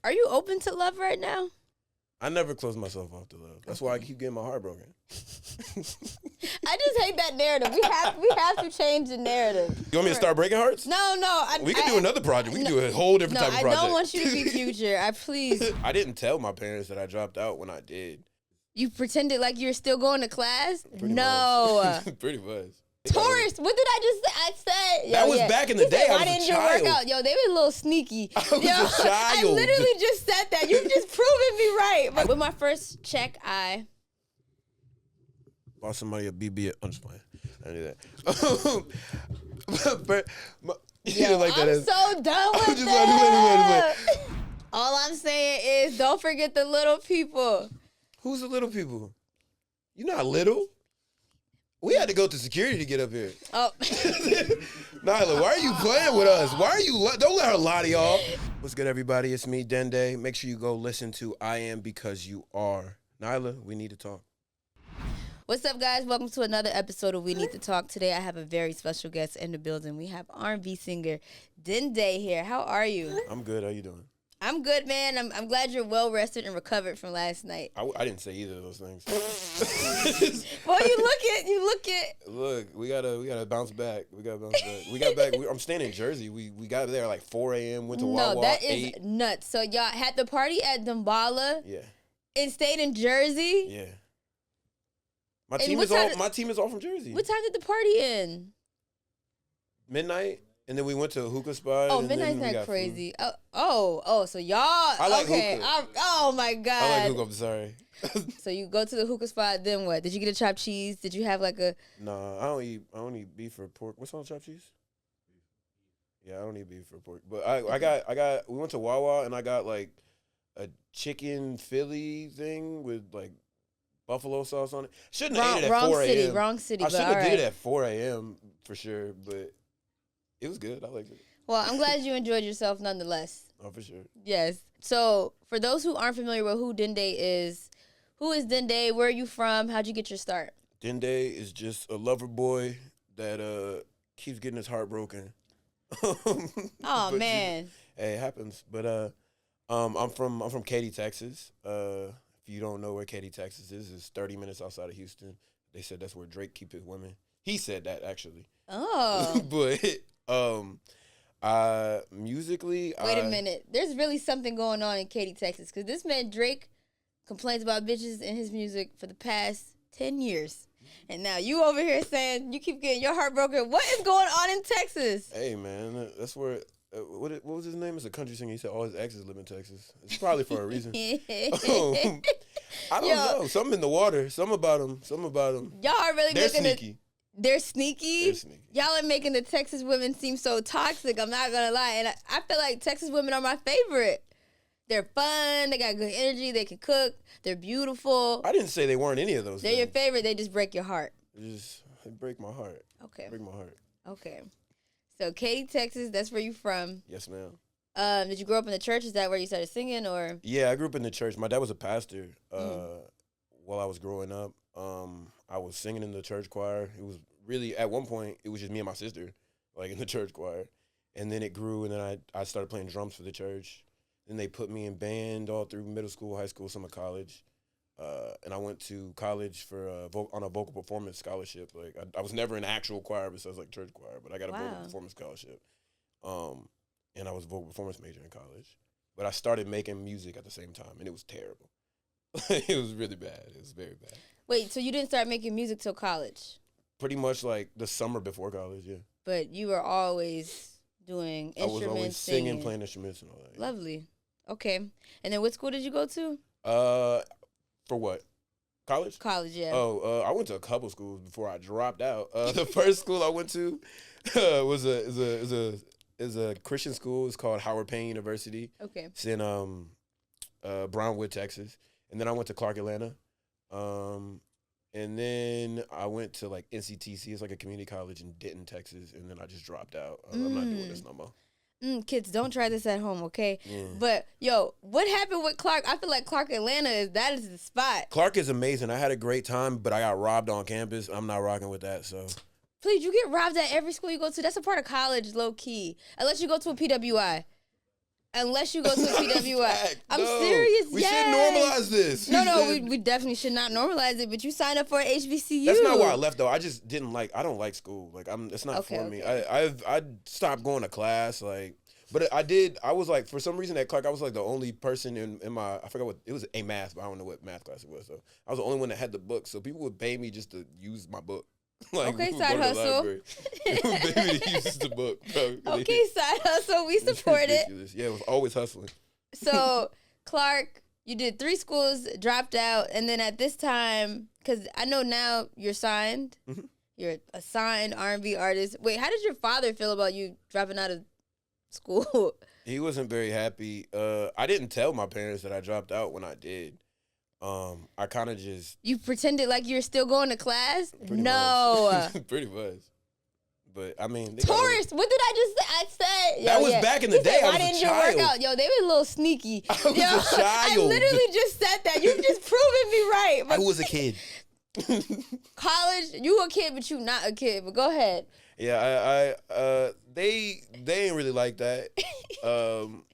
Are you open to love right now? I never close myself off to love. That's why I keep getting my heart broken. I just hate that narrative. We have to change the narrative. You want me to start breaking hearts? No. We can do another project. We can do a whole different type of project. I don't want you to be Future. Please. I didn't tell my parents that I dropped out when I did. You pretended like you were still going to class? Pretty no. Much. Pretty much. Taurus, what did I just say? I said that was back in the day. Why didn't you work out? Yo, they were a little sneaky. I was a child. I literally just said that. You've just proven me right. But with my first check, I bought somebody a BB. I'm just playing. I knew that. but I'm so done with that. All I'm saying is, don't forget the little people. Who's the little people? You're not little. We had to go to security to get up here. Oh. Nyla, why are you playing with us? Why are you... Don't let her lie to y'all. What's good, everybody? It's me, Dende. Make sure you go listen to I Am Because You Are. Nyla, we need to talk. What's up, guys? Welcome to another episode of We Need to Talk. Today, I have a very special guest in the building. We have R&B singer Dende here. How are you? I'm good. How you doing? I'm good, man. I'm glad you're well rested and recovered from last night. I didn't say either of those things. Well, you look it. Look, we gotta bounce back. We got back. I'm staying in Jersey. We got there like 4 a.m. Went to Wawa. No, that is 8. nuts. So y'all had the party at Dambala. Yeah. And stayed in Jersey. Yeah. My team is all from Jersey. What time did the party end? Midnight. And then we went to a hookah spot. Oh, midnight's not crazy. So y'all. I like hookah. Oh my God. I like hookah. I'm sorry. So you go to the hookah spot. Then what? Did you get a chopped cheese? Did you have like a? No, I don't eat beef or pork. What's on chopped cheese? Yeah, I don't eat beef or pork. But I got. We went to Wawa and I got like a chicken Philly thing with like buffalo sauce on it. Shouldn't have ate it at 4 a.m. Wrong city. I should have did it at 4 a.m. for sure, but. It was good. I liked it. Well, I'm glad you enjoyed yourself nonetheless. Oh, for sure. Yes. So, for those who aren't familiar with who Dende is, who is Dende? Where are you from? How'd you get your start? Dende is just a lover boy that keeps getting his heart broken. Oh, man. Hey, it happens. But I'm from Katy, Texas. If you don't know where Katy, Texas is, it's 30 minutes outside of Houston. They said that's where Drake keep his women. He said that, actually. Oh. But... musically, wait a minute. There's really something going on in Katy, Texas, because this man Drake complains about bitches in his music for the past 10 years, and now you over here saying you keep getting your heart broken. What is going on in Texas? Hey man, that's where. What was his name? It's a country singer. He said all his exes live in Texas. It's probably for a reason. I don't know. Something in the water. Something about him. Y'all are really They're sneaky. They're sneaky. Y'all are making the Texas women seem so toxic. I'm not going to lie. And I feel like Texas women are my favorite. They're fun. They got good energy. They can cook. They're beautiful. I didn't say they weren't any of those They're things. your favorite. They just break your heart. They break my heart. Okay. Break my heart. Okay. So, Katy, Texas, that's where you from. Yes, ma'am. Did you grow up in the church? Is that where you started singing, or? Yeah, I grew up in the church. My dad was a pastor while I was growing up. I was singing in the church choir. It was really, at one point, it was just me and my sister, like in the church choir. And then it grew, and then I started playing drums for the church. Then they put me in band all through middle school, high school, summer college. And I went to college for on a vocal performance scholarship. Like I was never in actual choir besides like church choir, but I got a vocal performance scholarship. And I was a vocal performance major in college. But I started making music at the same time, and it was terrible. It was really bad. It was very bad. Wait, so you didn't start making music till college? Pretty much like the summer before college, yeah. But you were always doing instruments, I was always singing, playing instruments and all that. Yeah. Lovely. Okay. And then what school did you go to? For what? College? College, yeah. Oh, I went to a couple schools before I dropped out. The first school I went to was a Christian school. It's called Howard Payne University. Okay. It's in Brownwood, Texas. And then I went to Clark, Atlanta. And then I went to like NCTC. It's like a community college in Denton, Texas. And then I just dropped out. I'm not doing this no more. Kids, don't try this at home, okay? Yeah. But, yo, what happened with Clark? I feel like Clark, Atlanta, is the spot. Clark is amazing. I had a great time, but I got robbed on campus. I'm not rocking with that, so. Please, you get robbed at every school you go to. That's a part of college, low-key. Unless you go to a PWI. unless you go to a PWI. Fact. I'm No. serious. We yes. should normalize this. No, we definitely should not normalize it. But you signed up for HBCU. That's not why I left though. I just didn't like. I don't like school. Like it's not for me. I stopped going to class. Like, but I was like, for some reason at Clark, I was like the only person in my, I forgot what it was, a math, but I don't know what math class it was. So I was the only one that had the book. So people would pay me just to use my book. Like, okay, side hustle. They would pay me to use the book. Bro. Okay, side hustle. We support it. Yeah, it was always hustling. So Clark, you did 3 schools, dropped out, and then at this time, because I know now you're signed. Mm-hmm. You're a signed R&B artist. Wait, how did your father feel about you dropping out of school? He wasn't very happy. I didn't tell my parents that I dropped out when I did. I kind of just... You pretended like you were still going to class? Pretty no. Much. Pretty much. But, I mean... Taurus, what did I say? That was back in the day. I was didn't a child. Work out? Yo, they were a little sneaky. I was a child. I literally just said that. You just proven me right. I was a kid. College, you a kid, but you not a kid. But go ahead. Yeah, they ain't really like that.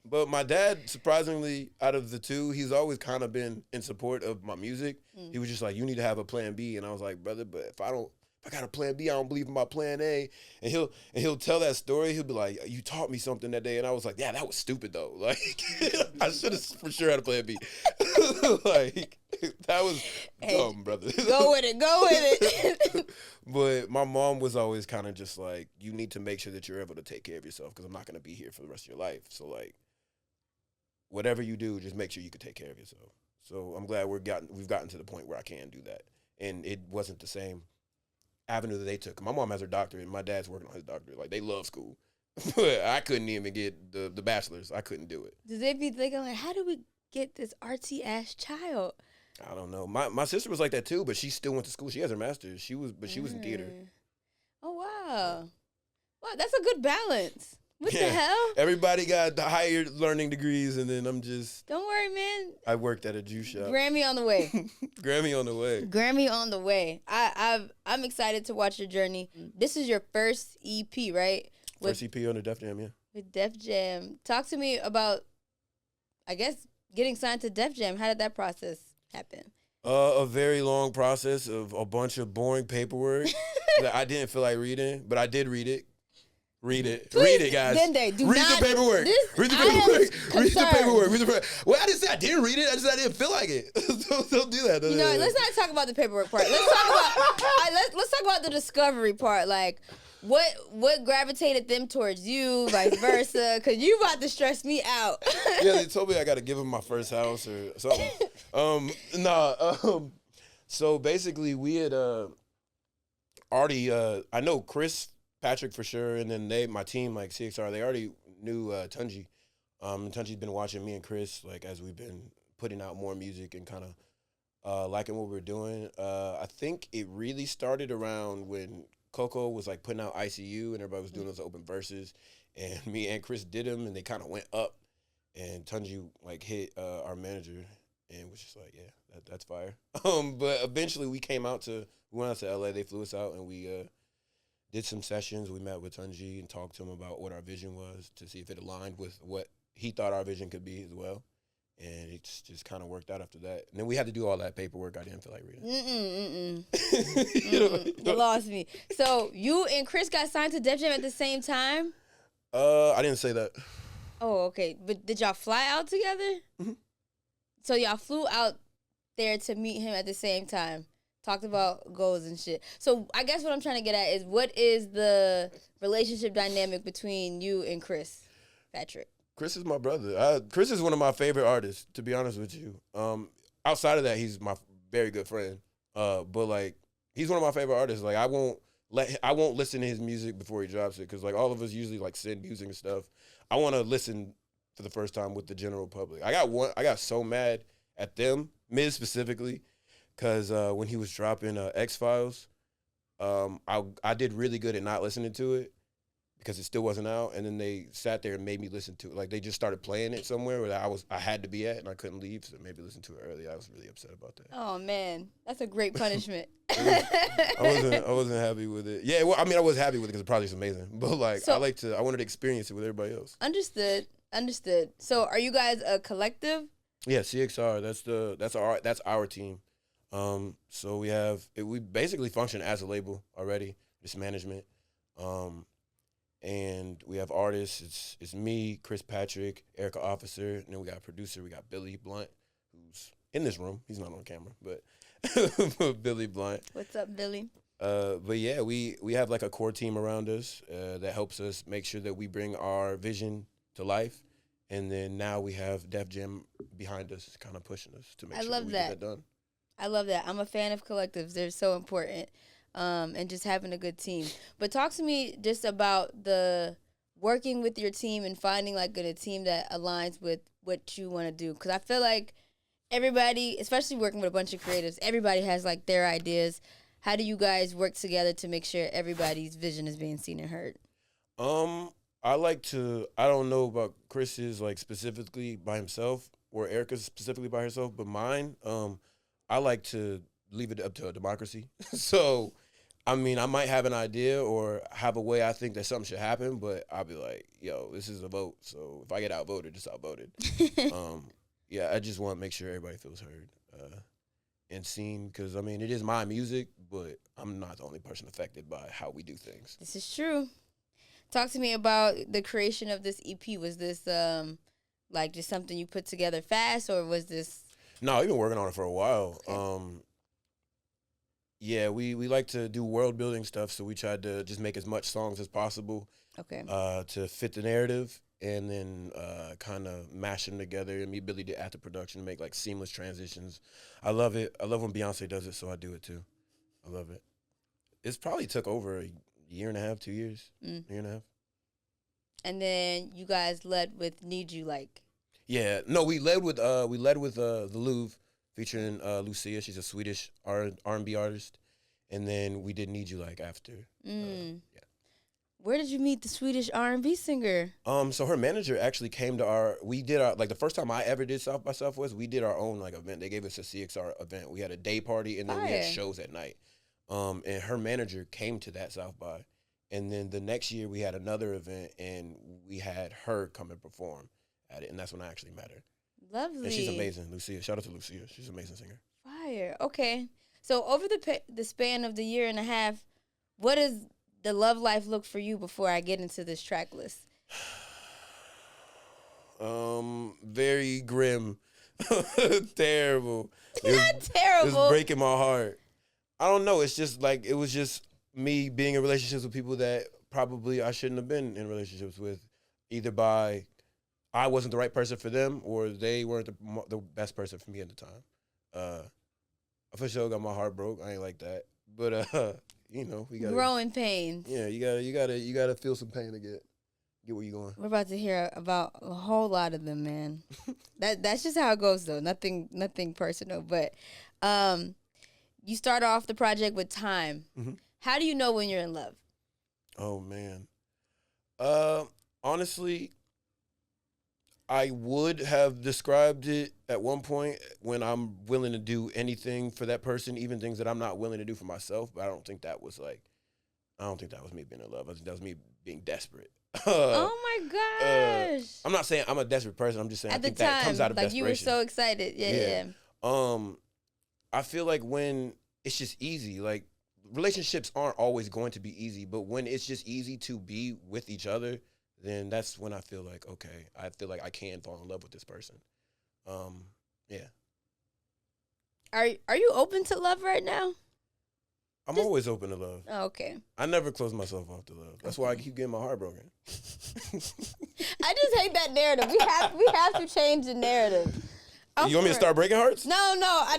But my dad, surprisingly, out of the two, he's always kind of been in support of my music. He was just like, you need to have a plan B. And I was like, brother, but if I got a plan B, I don't believe in my plan A. And he'll tell that story. He'll be like, you taught me something that day. And I was like, yeah, that was stupid though. Like, I should have for sure had a plan B. Like, that was dumb, brother. Go with it. But my mom was always kind of just like, you need to make sure that you're able to take care of yourself because I'm not going to be here for the rest of your life. So like, whatever you do, just make sure you can take care of yourself. So I'm glad we've gotten to the point where I can do that. And it wasn't the same avenue that they took. My mom has her doctorate and my dad's working on his doctorate. Like, they love school. But I couldn't even get the bachelor's. I couldn't do it. Does they be thinking like, how do we get this artsy ass child? I don't know. My sister was like that too, but she still went to school. She has her master's. She was in theater. Oh wow. Wow, that's a good balance. What the hell? Everybody got the higher learning degrees, and then I'm just... Don't worry, man. I worked at a juice shop. Grammy on the way. Grammy on the way. Grammy on the way. I'm excited to watch your journey. This is your first EP, right? First EP on the Def Jam, yeah. With Def Jam. Talk to me about, I guess, getting signed to Def Jam. How did that process happen? A very long process of a bunch of boring paperwork that I didn't feel like reading, but I did read it. Read it. Please, read it, guys. Dende, read the paperwork. Read the paperwork. Read the paperwork. Read the paperwork. Well, I didn't say I didn't read it. I just said I didn't feel like it. Don't do that. You know, let's not talk about the paperwork part. Let's talk about the discovery part. Like, what gravitated them towards you, vice versa? Because you about to stress me out. Yeah, they told me I got to give them my first house or something. So basically, we had already. I know Chris, Patrick for sure, and then my team, like CXR, they already knew Tunji. Tunji's been watching me and Chris, like, as we've been putting out more music and kind of liking what we're doing. I think it really started around when Coco was, like, putting out ICU and everybody was doing those open verses, and me and Chris did them, and they kind of went up, and Tunji, like, hit our manager and was just like, yeah, that's fire. But eventually we went out to LA, they flew us out, and we did some sessions. We met with Tunji and talked to him about what our vision was to see if it aligned with what he thought our vision could be as well. And it just kind of worked out after that. And then we had to do all that paperwork I didn't feel like reading. You lost me. So you and Chris got signed to Def Jam at the same time? I didn't say that. Oh, okay. But did y'all fly out together? Mm-hmm. So y'all flew out there to meet him at the same time. Talked about goals and shit. So I guess what I'm trying to get at is, what is the relationship dynamic between you and Chris, Patrick? Chris is my brother. Chris is one of my favorite artists, to be honest with you. Outside of that, he's my very good friend. But like, he's one of my favorite artists. Like, I won't listen to his music before he drops it, because like all of us usually like send music and stuff. I want to listen for the first time with the general public. I got so mad at them, Miz specifically. Because when he was dropping X-Files, I did really good at not listening to it because it still wasn't out. And then they sat there and made me listen to it. Like, they just started playing it somewhere where I had to be at and I couldn't leave, so maybe listen to it early. I was really upset about that. Oh, man. That's a great punishment. I wasn't happy with it. Yeah, well, I mean, I was happy with it because the project's amazing. But, like, I wanted to experience it with everybody else. Understood. Understood. So are you guys a collective? Yeah, CXR. That's our team. So we basically function as a label already. Just management. And we have artists. It's me, Chris Patrick, Erica Officer, and then we got a producer. We got Billy Blunt, who's in this room. He's not on camera, but Billy Blunt. What's up, Billy? But yeah, we have like a core team around us that helps us make sure that we bring our vision to life. And then now we have Def Jam behind us, kind of pushing us to make sure that we get that done. I love that. I'm a fan of collectives. They're so important. And just having a good team. But talk to me just about the working with your team and finding like a team that aligns with what you want to do. Because I feel like everybody, especially working with a bunch of creatives, everybody has like their ideas. How do you guys work together to make sure everybody's vision is being seen and heard? I don't know about Chris's like specifically by himself or Erica's specifically by herself, but mine, I like to leave it up to a democracy. So, I mean, I might have an idea or have a way I think that something should happen, but I'll be like, yo, this is a vote. So if I get outvoted, just outvoted. Yeah, I just want to make sure everybody feels heard and seen because, I mean, it is my music, but I'm not the only person affected by how we do things. This is true. Talk to me about the creation of this EP. Was this like just something you put together fast, or was this? No, we've been working on it for a while. Okay. Yeah, we like to do world building stuff, so we tried to just make as much songs as possible. Okay. To fit the narrative, and then kind of mash them together. And me, Billy did after production, make like seamless transitions. I love it. I love when Beyonce does it, so I do it too. I love it. It's probably took over a year and a half, 2 years, year and a half. And then you guys led with "Need You" like. Yeah, no, we led with the Louvre featuring Lucia. She's a Swedish R&B artist, and then we did "Need You" like after. Yeah. Where did you meet the Swedish R&B singer? So her manager actually came to we did our, like the first time I ever did South by Southwest, we did our own like event. They gave us a CXR event. We had a day party and then we had shows at night. And her manager came to that South by. And then the next year we had another event and we had her come and perform at it. And that's when I actually met her. Lovely. And she's amazing, Lucia. Shout out to Lucia. She's an amazing singer. Fire. Okay. So over the span of the year and a half, what does the love life look for you before I get into this track list? Very grim. Terrible. Not terrible. It was breaking my heart. I don't know. It's just like, it was just me being in relationships with people that probably I shouldn't have been in relationships with, either by I wasn't the right person for them or they weren't the best person for me at the time. I for sure got my heart broke. I ain't like that. But, you know, we got growing pains. Yeah, you gotta feel some pain to get where you going. We're about to hear about a whole lot of them, man. That's just how it goes, though. Nothing personal. But you start off the project with Time. Mm-hmm. How do you know when you're in love? Oh man, honestly, I would have described it at one point when I'm willing to do anything for that person, even things that I'm not willing to do for myself. But I don't think that was me being in love. I think that was me being desperate. Oh my gosh! I'm not saying I'm a desperate person. I'm just saying at I think the time, that comes out of like desperation. You were so excited. Yeah. I feel like when it's just easy, like relationships aren't always going to be easy, but when it's just easy to be with each other, then that's when I feel like, okay, I feel like I can fall in love with this person. Yeah. Are you open to love right now? I'm always open to love. Oh, okay. I never close myself off to love. That's why I keep getting my heart broken. I just hate that narrative. We have to change the narrative. You want me to start breaking hearts? No.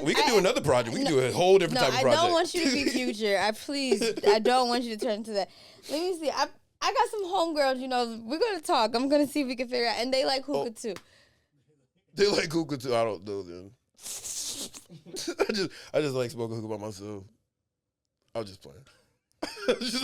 We can do another project. We can do a whole different type of project. I don't want you to be Future. I don't want you to turn into that. Let me see. I got some homegirls, you know, we're going to talk. I'm going to see if we can figure out. And they like hookah too. They like hookah too. I don't know them. I just like smoking hookah by myself. I was just playing. I was just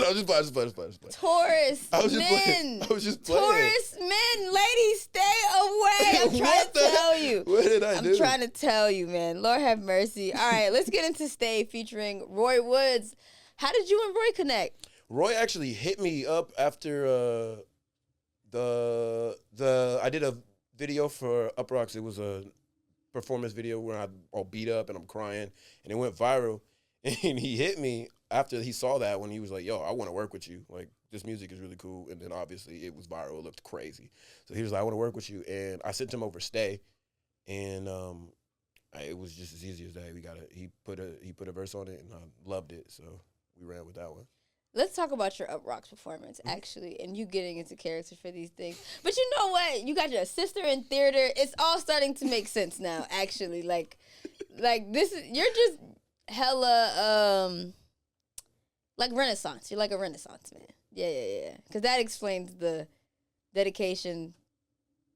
playing. Taurus men. I was just playing. Taurus men, ladies, stay away. I'm trying to tell you. What did I do? I'm trying to tell you, man. Lord have mercy. All right, let's get into Stay featuring Roy Woods. How did you and Roy connect? Roy actually hit me up after I did a video for UpRoxx. It was a performance video where I'm all beat up and I'm crying, and it went viral. And he hit me after he saw that when he was like, "Yo, I want to work with you. Like, this music is really cool." And then obviously it was viral. It looked crazy. So he was like, "I want to work with you." And I sent him over Stay, and it was just as easy as that. He put a verse on it, and I loved it. So we ran with that one. Let's talk about your UpRoxx performance, actually, and you getting into character for these things. But you know what? You got your sister in theater. It's all starting to make sense now, actually. Like this is, you're just hella, like Renaissance. You're like a Renaissance man. Yeah. Because that explains the dedication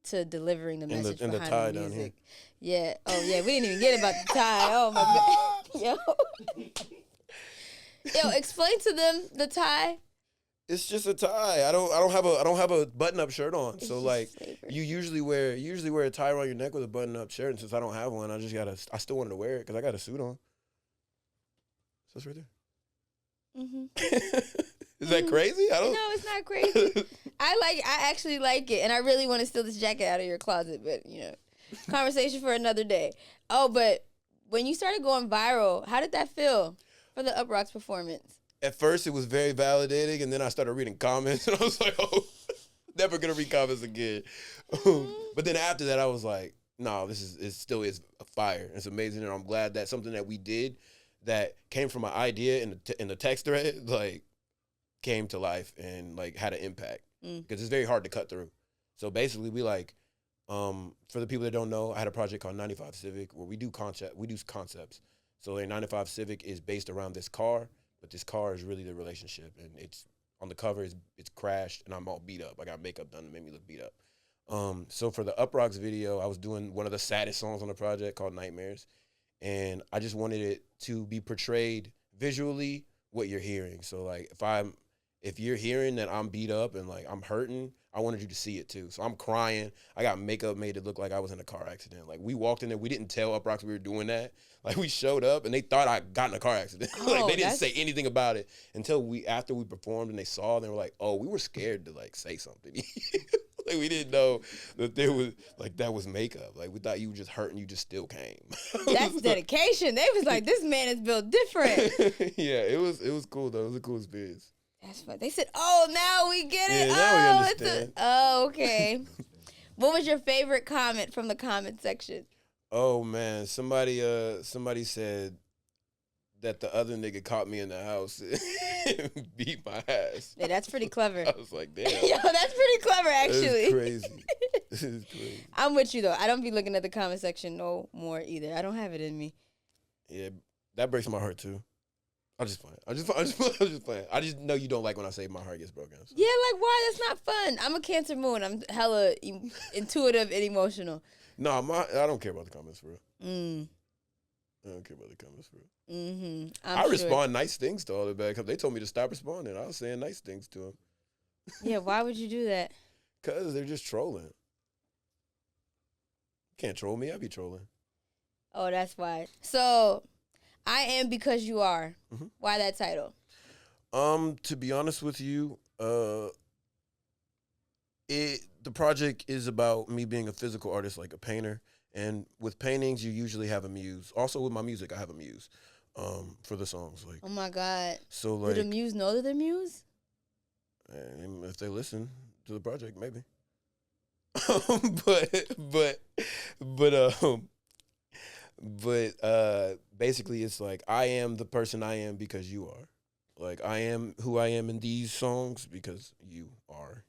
to delivering the message and behind the tie the down music. here. Yeah. Oh, yeah. We didn't even get about the tie. Oh, my God. Yo. Yo, explain to them the tie. It's just a tie. I don't have a button up shirt on. It's so just like slavery. you usually wear a tie around your neck with a button up shirt. And since I don't have one, I still wanted to wear it because I got a suit on. So it's right there. Is that crazy? I don't. No, it's not crazy. I actually like it, and I really want to steal this jacket out of your closet, but conversation for another day. Oh, but when you started going viral, how did that feel for the UpRoxx performance? At first, it was very validating, and then I started reading comments, and I was like, "Oh, never gonna read comments again." But then after that, I was like, "No, it still is a fire. It's amazing, and I'm glad that something that we did that came from an idea in the text thread like came to life and like had an impact because it's very hard to cut through. So basically, we like for the people that don't know, I had a project called 95 Civic where we do concepts. So a 95 Civic is based around this car, but this car is really the relationship, and it's on the cover. It's crashed, and I'm all beat up. I got makeup done to make me look beat up. So for the UpRoxx video, I was doing one of the saddest songs on the project called Nightmares, and I just wanted it to be portrayed visually what you're hearing. So like if you're hearing that I'm beat up and like I'm hurting, I wanted you to see it too. So I'm crying. I got makeup made to look like I was in a car accident. Like we walked in there, we didn't tell UpRoxx we were doing that. Like we showed up and they thought I got in a car accident. Like they didn't say anything about it until after we performed and they saw and they were like, "Oh, we were scared to like say something." Like we didn't know that there was like that was makeup. Like we thought you were just hurt and you just still came. That's dedication. They was like, "This man is built different." Yeah, it was cool though. It was a cool experience. That's fun. They said, "Oh, now we get it." Yeah, now we understand. Okay. What was your favorite comment from the comment section? Oh man, somebody said that the other nigga caught me in the house and beat my ass. Yeah, that's pretty clever. I was like, damn. Yo, that's pretty clever, actually. It's crazy. This is crazy. I'm with you though. I don't be looking at the comment section no more either. I don't have it in me. Yeah, that breaks my heart too. I'm just playing. I'm just playing. I just know you don't like when I say my heart gets broken. So. Yeah, like why? That's not fun. I'm a Cancer moon. I'm hella intuitive and emotional. No, I don't care about the comments for real. I don't care about the comments for real. I respond nice things to all the bad comments. They told me to stop responding. I was saying nice things to them. Yeah, why would you do that? Because they're just trolling. You can't troll me. I be trolling. Oh, that's why. So, I Am Because You Are. Mm-hmm. Why that title? To be honest with you, the project is about me being a physical artist, like a painter. And with paintings, you usually have a muse. Also, with my music, I have a muse for the songs. Like, oh my God! So like, do the muse know that they're muse? If they listen to the project, maybe. But basically, it's like I am the person I am because you are. Like I am who I am in these songs because you are.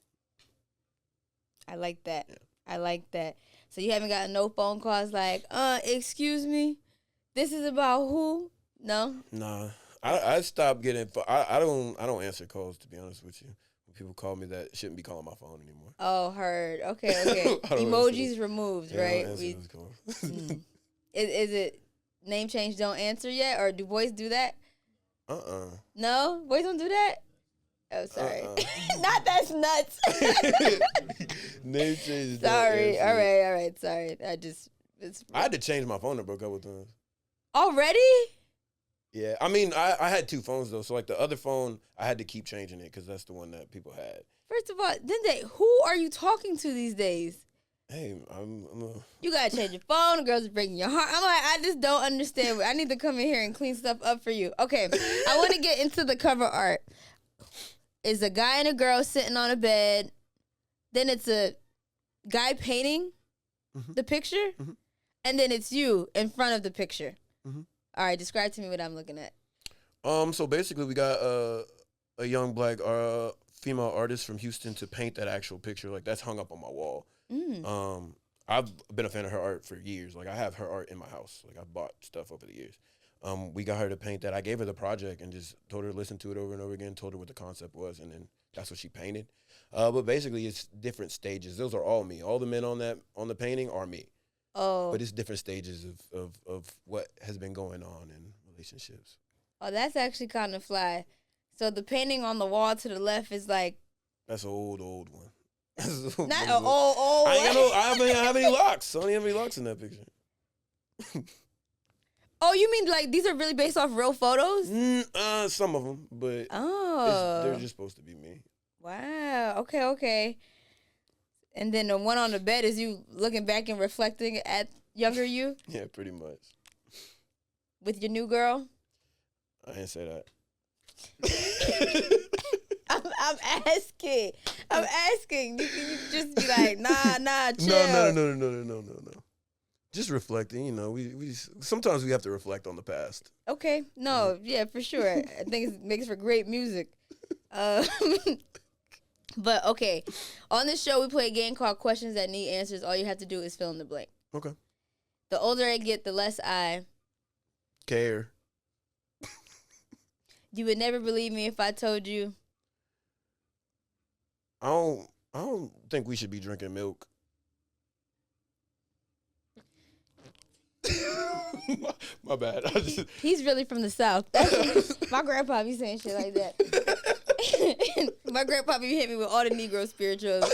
I like that. Yeah. I like that. So you haven't gotten no phone calls like, excuse me, this is about who? No. Nah, I stopped getting. I don't answer calls, to be honest with you. When people call me, that shouldn't be calling my phone anymore. Oh, heard. Okay. Emojis removed, yeah, right? I don't answer those calls. Is it name change don't answer yet, or do boys do that? No, boys don't do that. Oh, sorry. Not that's nuts. Name change. Sorry. All right. Sorry. I had to change my phone number a couple of times. Already? Yeah, I mean, I had two phones though, so like the other phone, I had to keep changing it because that's the one that people had. First of all, Dende, who are you talking to these days? Hey, You gotta change your phone. The girls are breaking your heart. I'm like, I just don't understand. I need to come in here and clean stuff up for you. Okay, I want to get into the cover art. It's a guy and a girl sitting on a bed. Then it's a guy painting the picture. And then it's you in front of the picture. All right, describe to me what I'm looking at. So basically, we got a young black female artist from Houston to paint that actual picture. Like, that's hung up on my wall. I've been a fan of her art for years. Like, I have her art in my house. Like, I've bought stuff over the years. We got her to paint that. I gave her the project and just told her to listen to it over and over again, told her what the concept was, and then that's what she painted. But basically, it's different stages. Those are all me. All the men on the painting are me. Oh. But it's different stages of what has been going on in relationships. Oh, that's actually kind of fly. So the painting on the wall to the left is like... That's an old one. Not an old I don't have any locks. I don't have any locks in that picture. Oh, you mean like these are really based off real photos? Some of them, but they're just supposed to be me. Wow. Okay. And then the one on the bed is you looking back and reflecting at younger you? Yeah, pretty much. With your new girl? I didn't say that. I'm asking. You just be like, nah, chill. No. Just reflecting, you know. We sometimes we have to reflect on the past. Okay. No, yeah, for sure. I think it makes for great music. But okay, on this show we play a game called Questions That Need Answers. All you have to do is fill in the blank. Okay. The older I get, the less I care. You would never believe me if I told you. I don't think we should be drinking milk. my bad. He's really from the South. That's my grandpa be saying shit like that. My grandpa be hit me with all the Negro spirituals.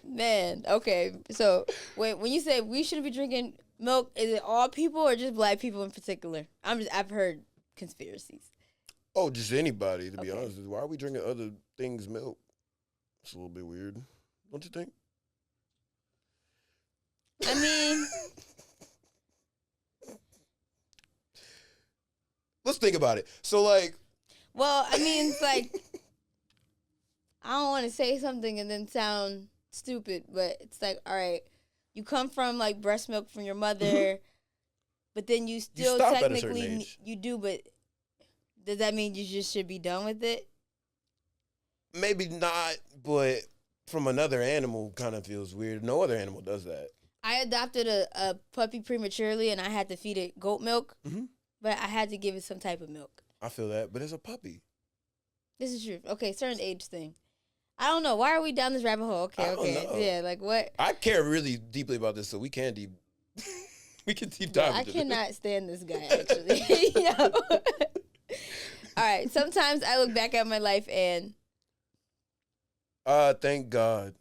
Man, okay. So when you say we shouldn't be drinking milk, is it all people or just black people in particular? I've heard conspiracies. Oh, just anybody, to be honest. Why are we drinking other things' milk? It's a little bit weird. Don't you think? I mean... Let's think about it. So, like... Well, I mean, it's like... I don't want to say something and then sound stupid, but it's like, all right, you come from, like, breast milk from your mother, but then you still technically... You do, but... Does that mean you just should be done with it? Maybe not, but from another animal kind of feels weird. No other animal does that. I adopted a puppy prematurely, and I had to feed it goat milk, but I had to give it some type of milk. I feel that, but it's a puppy. This is true. Okay, certain age thing. I don't know. Why are we down this rabbit hole? Okay. Yeah, like what? I care really deeply about this, so we can deep dive. I cannot stand this guy, actually. All right. Sometimes I look back at my life and... Thank God.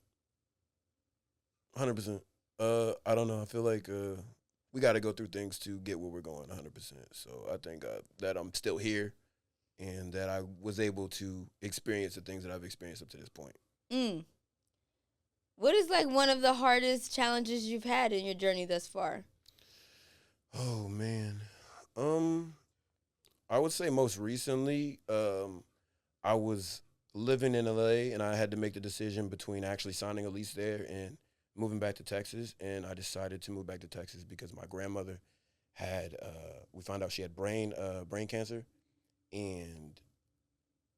100%. I don't know. I feel like we got to go through things to get where we're going 100%. So I thank God that I'm still here and that I was able to experience the things that I've experienced up to this point. What is like one of the hardest challenges you've had in your journey thus far? Oh, man. I would say most recently, I was living in LA and I had to make the decision between actually signing a lease there and moving back to Texas. And I decided to move back to Texas because my grandmother had, we found out she had brain cancer. And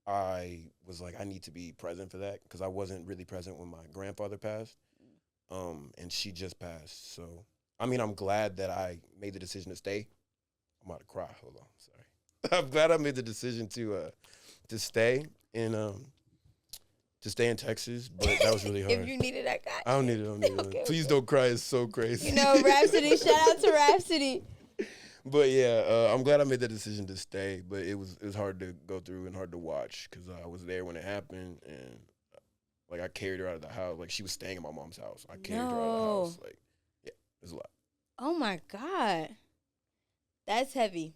I was like, I need to be present for that because I wasn't really present when my grandfather passed. And she just passed. So, I mean, I'm glad that I made the decision to stay. I'm about to cry. Hold on. Sorry. I'm glad I made the decision to stay in Texas, but that was really hard. If you need it, I got you. I don't need it. Okay, please don't cry. It's so crazy. You know, Rhapsody. Shout out to Rhapsody. But yeah, I'm glad I made the decision to stay. But it was hard to go through and hard to watch because I was there when it happened, and like I carried her out of the house. Like she was staying in my mom's house. I carried her out of the house. Like, yeah, it was a lot. Oh my God, that's heavy.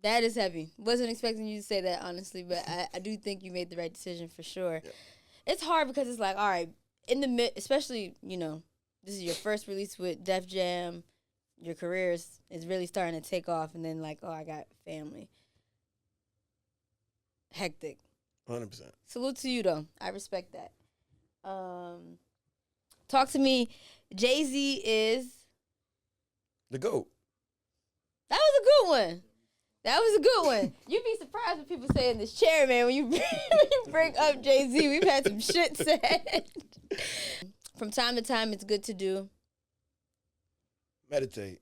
That is heavy. Wasn't expecting you to say that, honestly, but I do think you made the right decision for sure. Yeah. It's hard because it's like, all right, in the mid, especially, you know, this is your first release with Def Jam. Your career is really starting to take off, and then like, oh, I got family. Hectic. 100%. Salute to you, though. I respect that. Talk to me. Jay-Z is... the GOAT. That was a good one. That was a good one. You'd be surprised when people say in this chair, man, when you bring up Jay-Z. We've had some shit said. From time to time, it's good to do. Meditate.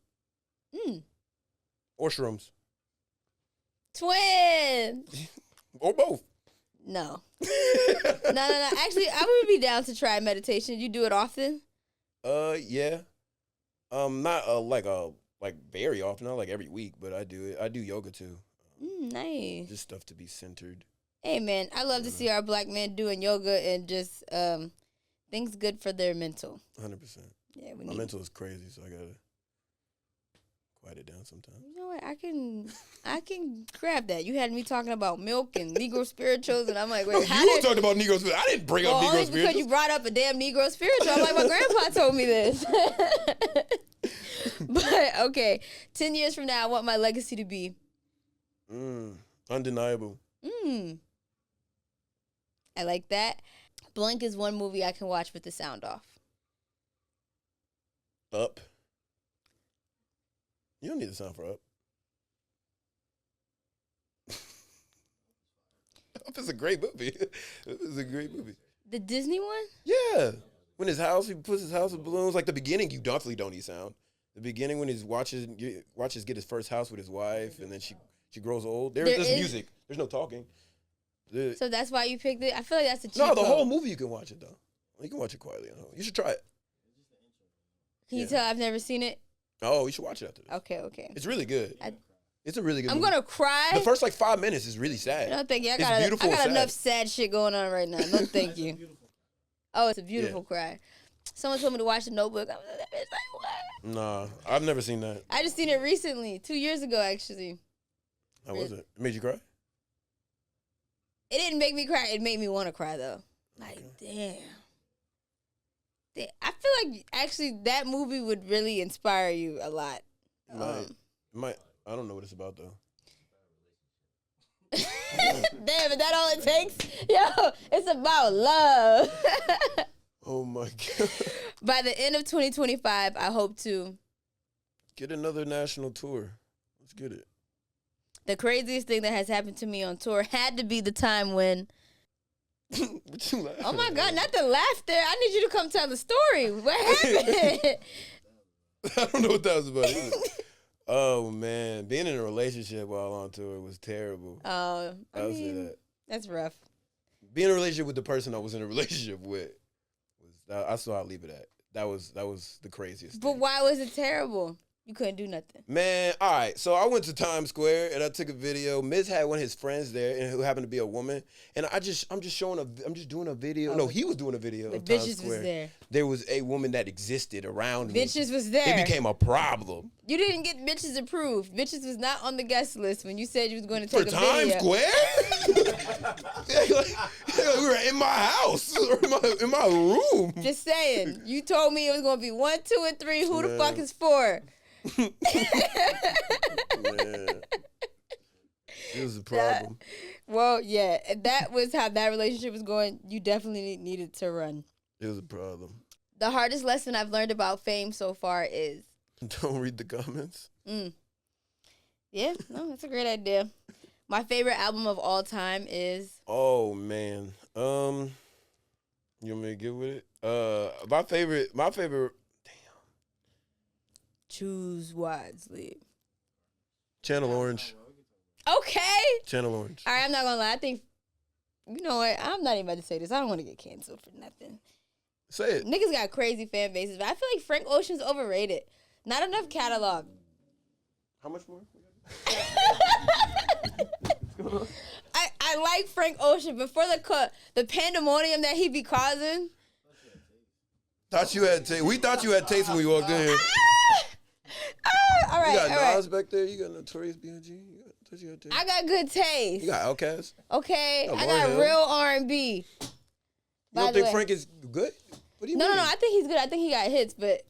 Or shrooms. Twin. Or both. No. No. Actually, I would be down to try meditation. You do it often? Yeah. Not like very often, not like every week, but I do it. I do yoga too. Nice. Just stuff to be centered. Hey man, I love to see our black men doing yoga and just things good for their mental. 100%. Yeah, my mental is crazy, so I gotta quiet it down sometimes. You know what? I can grab that. You had me talking about milk and Negro spirituals, and I'm like, wait, no, you talked about Negro spirituals. I didn't bring up Negro spirituals. Because you brought up a damn Negro spiritual. I'm like, my grandpa told me this. But okay, 10 years from now, I want my legacy to be undeniable. I like that. Blank is one movie I can watch with the sound off. Up. You don't need the sound for Up. Up is a great movie. It is a great movie. The Disney one? Yeah. When he puts his house with balloons. Like the beginning, you definitely don't need sound. The beginning when he watches get his first house with his wife, and then she grows old. There's music. There's no talking. So that's why you picked it? I feel like that's a cheap No, the whole movie you can watch it, though. You can watch it quietly at home. You should try it. Can you tell I've never seen it? Oh, you should watch it after this. Okay. It's really good. It's a really good movie. I'm going to cry. The first, 5 minutes is really sad. No, thank you. I got enough sad shit going on right now. No, thank you. Oh, it's a beautiful cry. Someone told me to watch The Notebook. I was like, what? Nah, I've never seen that. I just seen it recently, 2 years ago, actually. How was it? It made you cry? It didn't make me cry. It made me want to cry, though. Like, damn. I feel like, actually, that movie would really inspire you a lot. I don't know what it's about, though. Damn, is that all it takes? Yo, it's about love. Oh, my God. By the end of 2025, I hope to get another national tour. Let's get it. The craziest thing that has happened to me on tour had to be the time when... What you laughing Oh, my at? God, not the laughter. I need you to come tell the story. What happened? I don't know what that was about either. Oh, man. Being in a relationship while on tour was terrible. Oh, I would say that. That's rough. Being in a relationship with the person I was in a relationship with, I'll leave it at. That was the craziest But thing. why was it terrible? You couldn't do nothing. Man, all right. So I went to Times Square and I took a video. Miz had one of his friends there, and who happened to be a woman. And I'm just doing a video. Oh, no, he was doing a video. The of Times bitches Square. was there. There was a woman that existed around me. Bitches was there. It became a problem. You didn't get bitches approved. Bitches was not on the guest list when you said you was going to take For a Times video. Square? We were in my house, in my room. Just saying. You told me it was going to be 1, 2, and 3. Who the fuck is 4? Man. It was a problem. Well, yeah, that was how that relationship was going. You definitely needed to run. It was a problem. The hardest lesson I've learned about fame so far is... Don't read the comments. Yeah, no, that's a great idea. My favorite album of all time is... Oh, man. You want me to get with it? My favorite... Choose wisely. Channel Orange. Okay. Channel Orange. All right, I'm not going to lie. I think... You know what? I'm not even about to say this. I don't want to get canceled for nothing. Say it. Niggas got crazy fan bases, but I feel like Frank Ocean's overrated. Not enough catalog. How much more? I like Frank Ocean, but for the pandemonium that he be causing... Thought you had taste. We thought you had taste when we walked in here. All right, You got all right. Nas back there. You got Notorious B.I.G. I got good taste. You got Outkast. Okay, Oh, I got Lord, real R&B. You don't think Frank is good? What do you mean? No. I think he's good. I think he got hits, but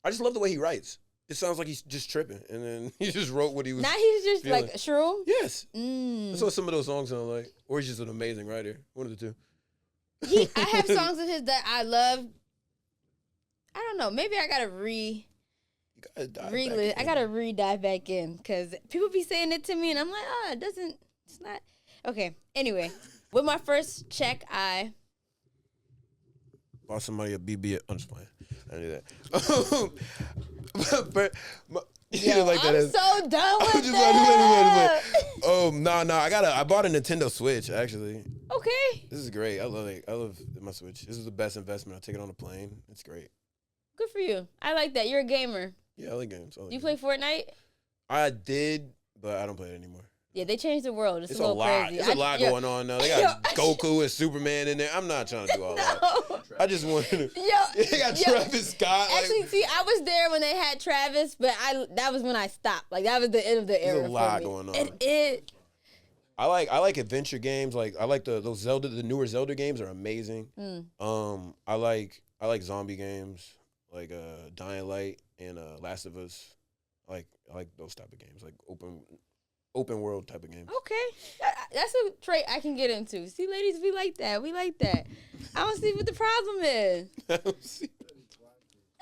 I just love the way he writes. It sounds like he's just tripping, and then he just wrote what he was. now he's just feeling. like a shroom. Yes, that's what some of those songs sound like. Or he's just an amazing writer. One of the two. I have songs of his that I love. I don't know. Maybe I gotta I gotta dive back in because people be saying it to me, and I'm like, oh, it's not. Okay. Anyway, with my first check, I bought somebody a BB. I'm just playing. I knew that. but Yo, like I'm so done with that. I bought a Nintendo Switch actually. Okay. This is great. I love it. I love my Switch. This is the best investment. I take it on a plane. It's great. Good for you. I like that. You're a gamer. Yeah, I like games. Do you play Fortnite? I did, but I don't play it anymore. Yeah, they changed the world. It's a little lot. crazy. It's a lot going on now. They got Goku and Superman in there. I'm not trying to do all that. I just wanted to. They got Travis Scott. Actually, see, I was there when they had Travis, but that was when I stopped. Like that was the end of the era. There's a lot for me. going on. I like adventure games. Like I like the newer Zelda games are amazing. I like zombie games like Dying Light and Last of Us. I like those type of games, like open world type of games. Okay, that's a trait I can get into. See, ladies, we like that. I don't see what the problem is. I don't see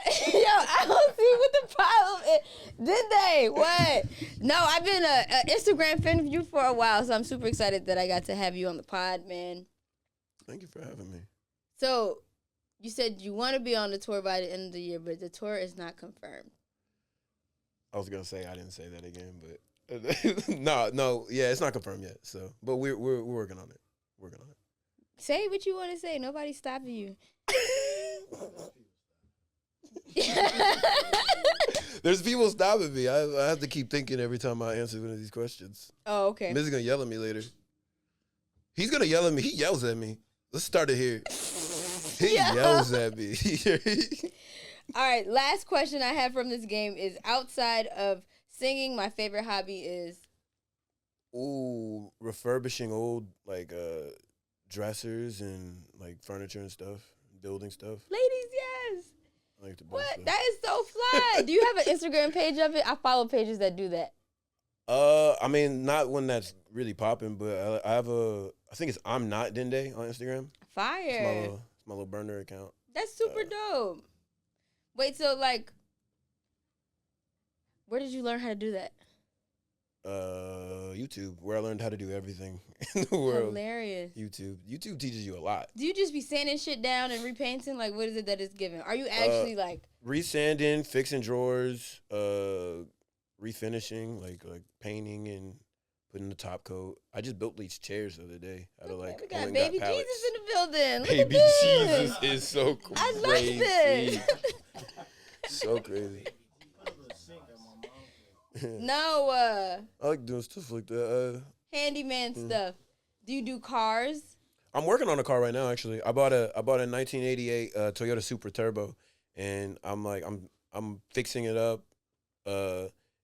what the problem is. Did they? What? No, I've been an Instagram fan of you for a while, so I'm super excited that I got to have you on the pod, man. Thank you for having me. So, you said you want to be on the tour by the end of the year, but the tour is not confirmed. I was gonna say I didn't say that again, but no, yeah, it's not confirmed yet. So, but we're working on it. Say what you want to say. Nobody's stopping you. There's people stopping me. I have to keep thinking every time I answer one of these questions. Oh, okay. Miz is gonna yell at me later. He's gonna yell at me. He yells at me. Let's start it here. He yells at me. All right, last question I have from this game is outside of singing, my favorite hobby is? Ooh, refurbishing old like dressers and like furniture and stuff, building stuff. Ladies, yes. I like to build what? stuff. That is so fly. Do you have an Instagram page of it? I follow pages that do that. I mean, not one that's really popping, but I have I think it's I'm Not Dende on Instagram. Fire. It's my little burner account. That's super dope. Wait, so like, where did you learn how to do that? YouTube, where I learned how to do everything in the world. Hilarious. YouTube teaches you a lot. Do you just be sanding shit down and repainting? Like, what is it that it's given? Are you actually like resanding, fixing drawers, refinishing, like painting and putting the top coat? I just built these chairs the other day out of like. We got baby Jesus in the building. Look baby at this. Jesus is so crazy. I like this. So crazy. No, I like doing stuff like that. Handyman stuff. Do you do cars? I'm working on a car right now. Actually, I bought a 1988 Toyota Supra Turbo, and I'm fixing it up.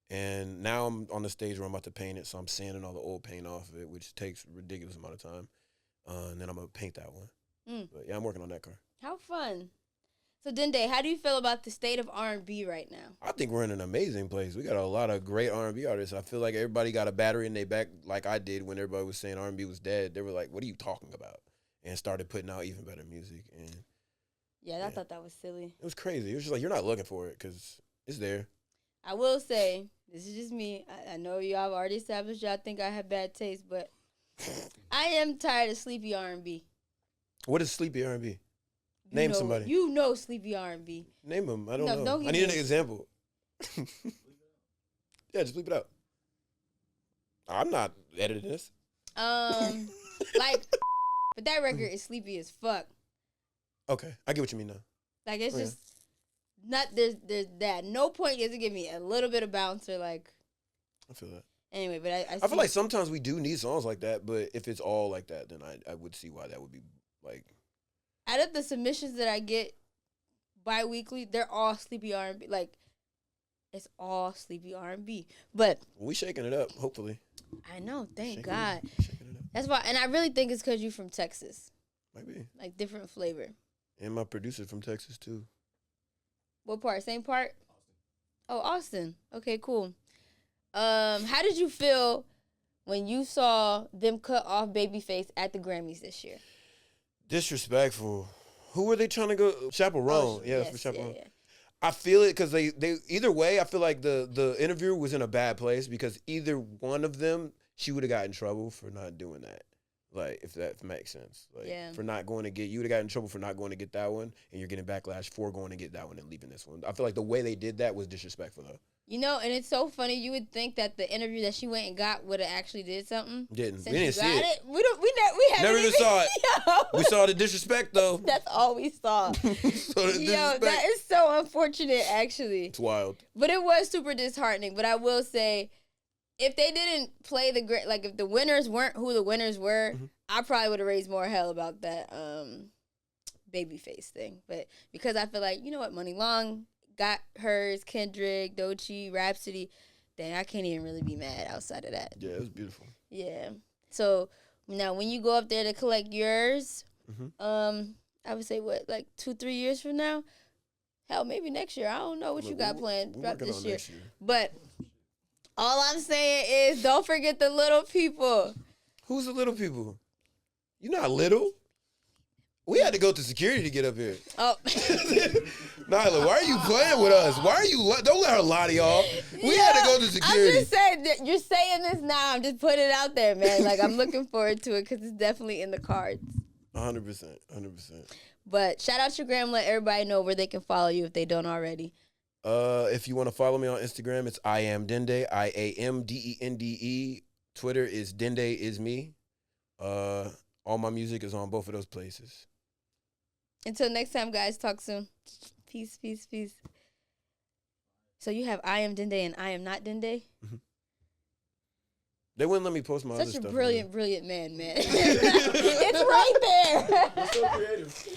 And now I'm on the stage where I'm about to paint it, so I'm sanding all the old paint off of it, which takes a ridiculous amount of time. And then I'm gonna paint that one. But yeah, I'm working on that car. How fun! So Dende, how do you feel about the state of R&B right now? I think we're in an amazing place. We got a lot of great R&B artists. I feel like everybody got a battery in their back, like I did when everybody was saying R&B was dead. They were like, "What are you talking about?" And started putting out even better music. And yeah, I thought that was silly. It was crazy. It was just like, you're not looking for it because it's there. I will say, this is just me. I know y'all have already established y'all think I have bad taste, but I am tired of sleepy R&B. What is sleepy R&B? Name somebody. You know sleepy R&B. Name them. I don't know. I need an example. Yeah, just bleep it out. I'm not editing this. Like, but that record is sleepy as fuck. Okay, I get what you mean now. Like, it's just not, there's that. No point does it give me a little bit of bounce or like. I feel that. Anyway, but I feel like sometimes we do need songs like that, but if it's all like that, then I would see why that would be like. Out of the submissions that I get bi-weekly, they're all sleepy R&B. Like, it's all sleepy R&B. But we shaking it up, hopefully. I know, thank God. Shaking it up. That's why, and I really think it's because you from Texas. Might be. Like different flavor. And my producer's from Texas too. What part? Same part? Oh, Austin. Okay, cool. How did you feel when you saw them cut off Babyface at the Grammys this year? Disrespectful. Who were they trying to go? Chaperone. Yes, for Chaperone. yeah. I feel it because they either way, I feel like the interviewer was in a bad place because either one of them, she would have got in trouble for not doing that. Like, if that makes sense. Like, for not going to get, you would have got in trouble for not going to get that one, and you're getting backlash for going to get that one and leaving this one. I feel like the way they did that was disrespectful, though. You know, and it's so funny. You would think that the interview that she went and got would have actually did something. Didn't. Since We didn't see it. We haven't Never even saw it. Yo. We saw the disrespect, though. That's all we saw. So Yo, that is so unfortunate, actually. It's wild. But it was super disheartening. But I will say, if they didn't play if the winners weren't who the winners were, I probably would have raised more hell about that Babyface thing. But because I feel like, you know what, Money Long got hers, Kendrick, Doechii, Rhapsody, then I can't even really be mad outside of that. Yeah, it was beautiful. Yeah. So now when you go up there to collect yours, I would say what, like 2-3 years from now? Hell, maybe next year. I don't know what you got planned throughout this year. But all I'm saying is don't forget the little people. Who's the little people? You're not little. We had to go to security to get up here. Oh. Nyla, why are you playing with us? Why are you... Don't let her lie to y'all. We had to go to security. I'm just saying that you're saying this now. I'm just putting it out there, man. Like, I'm looking forward to it because it's definitely in the cards. 100%. But shout out your gram. Let everybody know where they can follow you if they don't already. If you want to follow me on Instagram, it's I am Dende, IAMDENDE. Twitter is Dende is me. All my music is on both of those places. Until next time, guys. Talk soon. Peace. So you have I am Dende and I am not Dende? They wouldn't let me post my other stuff. Such a brilliant man. It's right there. You're so creative.